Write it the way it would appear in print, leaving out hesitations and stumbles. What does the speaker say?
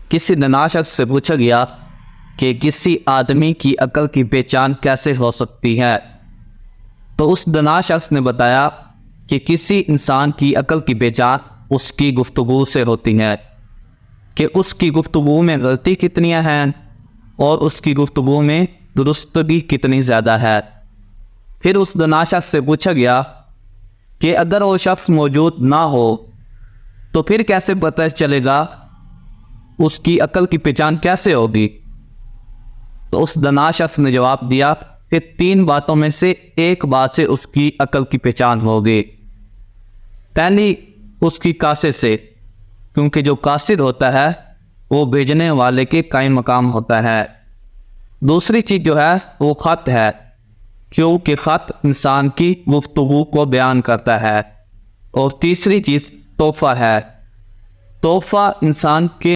کسی دانا شخص سے پوچھا گیا کہ کسی آدمی کی عقل کی پہچان کیسے ہو سکتی ہے؟ تو اس دانا شخص نے بتایا کہ کسی انسان کی عقل کی پہچان اس کی گفتگو سے ہوتی ہے، کہ اس کی گفتگو میں غلطی کتنی ہیں اور اس کی گفتگو میں درستگی کتنی زیادہ ہے۔ پھر اس دانا شخص سے پوچھا گیا کہ اگر وہ شخص موجود نہ ہو تو پھر کیسے پتہ چلے گا، اس کی عقل کی پہچان کیسے ہوگی؟ تو اس دانا شخص نے جواب دیا کہ 3 باتوں میں سے ایک بات سے اس کی عقل کی پہچان ہوگی۔ پہلی، اس کی کاصد سے، کیونکہ جو کاصد ہوتا ہے وہ بھیجنے والے کے قائم مقام ہوتا ہے۔ دوسری چیز جو ہے وہ خط ہے، کیونکہ خط انسان کی گفتگو کو بیان کرتا ہے۔ اور تیسری چیز تحفہ ہے، تحفہ انسان کے